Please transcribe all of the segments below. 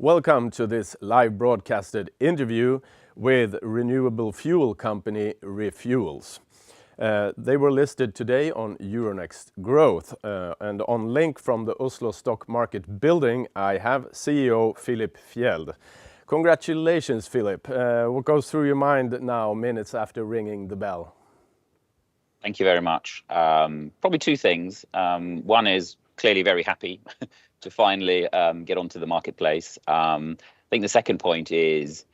Welcome to this live broadcasted interview with renewable fuel company ReFuels. They were listed today on Euronext Growth, and on link from the Oslo Stock Market building I have CEO Philip Fjeld. Congratulations, Philip. What goes through your mind now, minutes after ringing the bell? Thank you very much. Probably two things. One is clearly very happy to finally get onto the marketplace. I think the second point is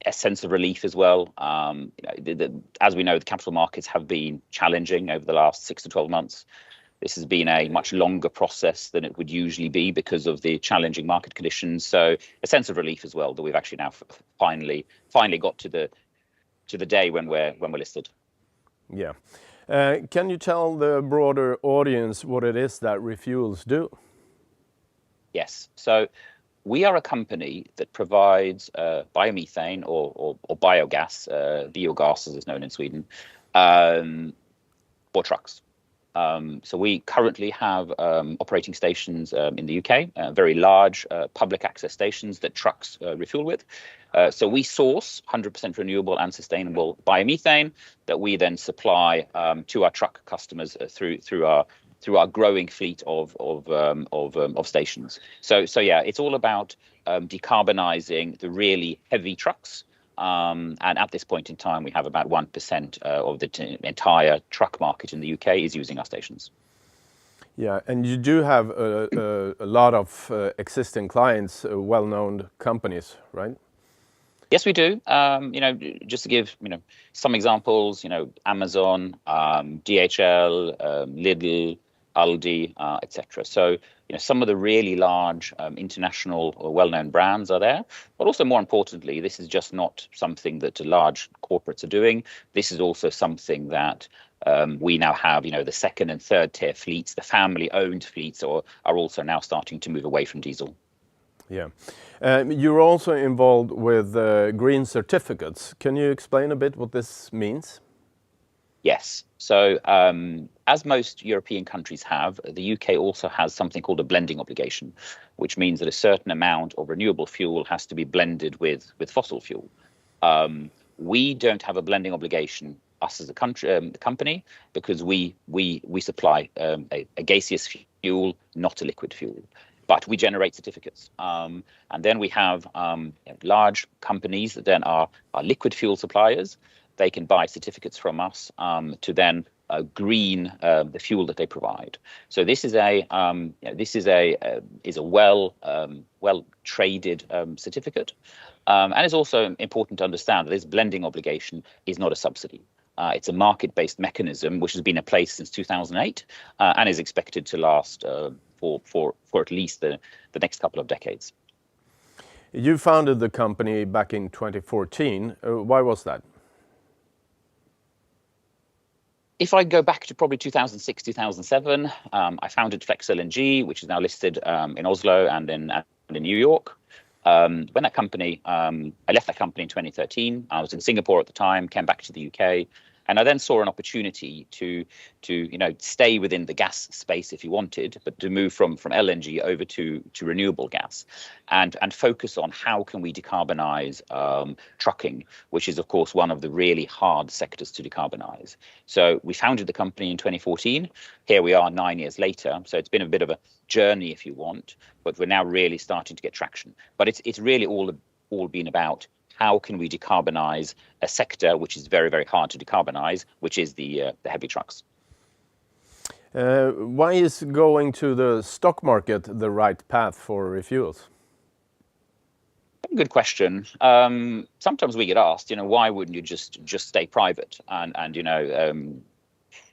a sense of relief as well. As we know, the capital markets have been challenging over the last 6 to 12 months. This has been a much longer process than it would usually be because of the challenging market conditions. So a sense of relief as well that we've actually now finally got to the day when we're listed. Yeah. Can you tell the broader audience what it is that ReFuels do? Yes. So we are a company that provides biomethane or biogas, biogas as it's known in Sweden, for trucks. So we currently have operating stations in the UK, very large public access stations that trucks refuel with. So we source 100% renewable and sustainable biomethane that we then supply to our truck customers through our growing fleet of stations. So yeah, it's all about decarbonizing the really heavy trucks. And at this point in time, we have about 1% of the entire truck market in the UK is using our stations. Yeah, and you do have a lot of existing clients, well-known companies, right? Yes, we do. Just to give some examples, Amazon, DHL, Lidl, Aldi, etc. So some of the really large international or well-known brands are there. But also more importantly, this is just not something that large corporates are doing. This is also something that we now have, the second and third tier fleets, the family-owned fleets are also now starting to move away from diesel. Yeah. You're also involved with green certificates. Can you explain a bit what this means? Yes. So as most European countries have, the UK also has something called a blending obligation, which means that a certain amount of renewable fuel has to be blended with fossil fuel. We don't have a blending obligation, us as a company, because we supply a gaseous fuel, not a liquid fuel. But we generate certificates. And then we have large companies that then are liquid fuel suppliers. They can buy certificates from us to then green the fuel that they provide. So this is a well traded certificate, and it's also important to understand that this blending obligation is not a subsidy. It's a market-based mechanism which has been in place since 2008 and is expected to last for at least the next couple of decades. You founded the company back in 2014. Why was that? If I go back to probably 2006, 2007, I founded Flex LNG, which is now listed in Oslo and in New York. When that company, I left that company in 2013. I was in Singapore at the time, came back to the UK, and I then saw an opportunity to stay within the gas space if you wanted, but to move from LNG over to renewable gas, and focus on how can we decarbonize trucking, which is of course one of the really hard sectors to decarbonize. So we founded the company in 2014. Here we are 9 years later. So it's been a bit of a journey, if you want, but we're now really starting to get traction. But it's really all been about how can we decarbonize a sector which is very, very hard to decarbonize, which is the heavy trucks. Why is going to the stock market the right path for ReFuels? Good question. Sometimes we get asked, why wouldn't you just stay private and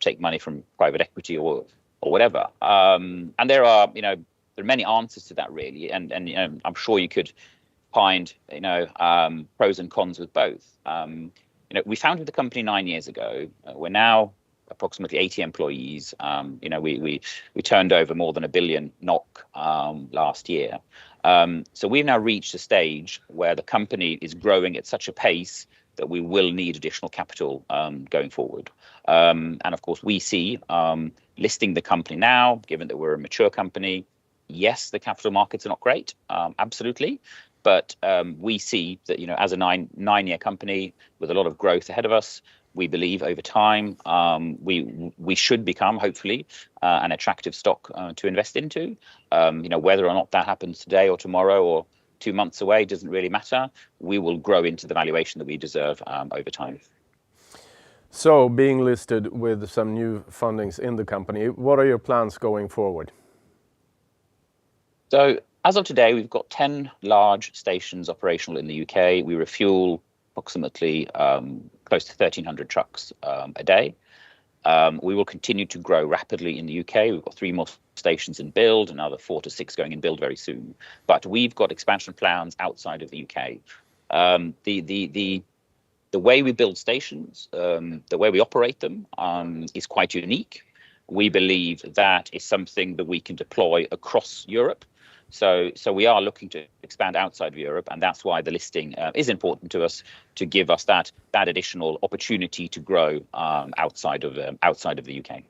take money from private equity or whatever? And there are many answers to that really, and I'm sure you could find pros and cons with both. We founded the company 9 years ago. We're now approximately 80 employees. We turned over more than 1 billion NOK last year. So we've now reached a stage where the company is growing at such a pace that we will need additional capital going forward. And of course, we see listing the company now, given that we're a mature company, yes, the capital markets are not great, absolutely. But we see that, as a nine-year company with a lot of growth ahead of us, we believe over time we should become, hopefully, an attractive stock to invest into. Whether or not that happens today or tomorrow or 2 months away doesn't really matter. We will grow into the valuation that we deserve over time. So, being listed with some new fundings in the company, what are your plans going forward? So, as of today, we've got 10 large stations operational in the UK. We refuel approximately close to 1,300 trucks a day. We will continue to grow rapidly in the UK. We've got 3 more stations in build, another 4 to 6 going in build very soon. But we've got expansion plans outside of the UK. The way we build stations, the way we operate them, is quite unique. We believe that is something that we can deploy across Europe. So we are looking to expand outside of Europe, and that's why the listing is important to us, to give us that additional opportunity to grow outside of the UK.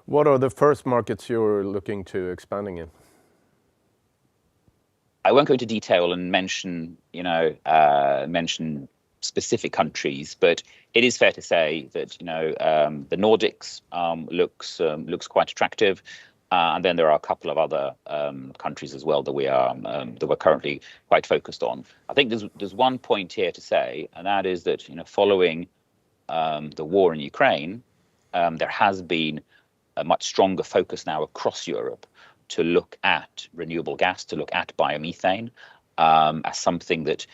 What are the first markets you're looking to expanding in? I won't go into detail and mention specific countries, but it is fair to say that the Nordics looks quite attractive. And then there are a couple of other countries as well that we're currently quite focused on. I think there's one point here to say, and that is that following the war in Ukraine, there has been a much stronger focus now across Europe to look at renewable gas, to look at biomethane as something that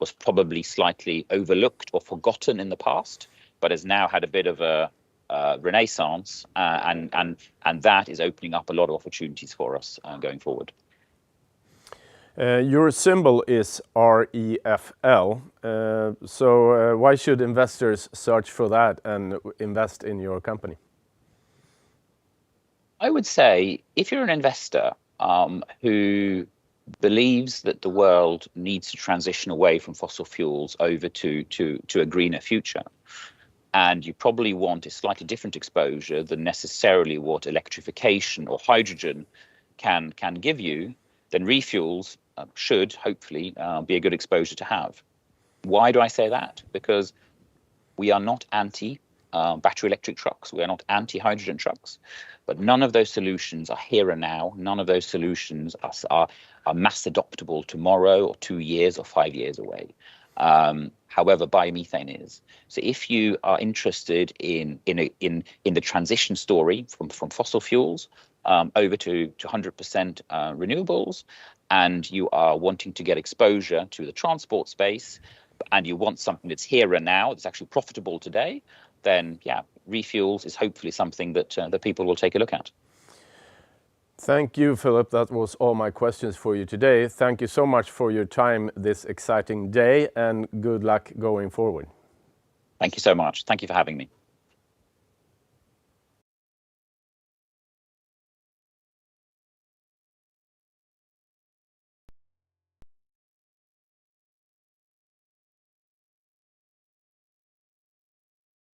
was probably slightly overlooked or forgotten in the past, but has now had a bit of a renaissance, and that is opening up a lot of opportunities for us going forward. Your symbol is REFL, so why should investors search for that and invest in your company? I would say if you're an investor who believes that the world needs to transition away from fossil fuels over to a greener future, and you probably want a slightly different exposure than necessarily what electrification or hydrogen can give you, then ReFuels should hopefully be a good exposure to have. Why do I say that? Because we are not anti battery electric trucks. We are not anti hydrogen trucks. But none of those solutions are here and now. None of those solutions are mass adoptable tomorrow or 2 years or 5 years away. However, biomethane is. So if you are interested in the transition story from fossil fuels over to 100% renewables, and you are wanting to get exposure to the transport space, and you want something that's here and now, that's actually profitable today, then yeah, ReFuels is hopefully something that people will take a look at. Thank you, Philip. That was all my questions for you today. Thank you so much for your time this exciting day, and good luck going forward. Thank you so much. Thank you for having me.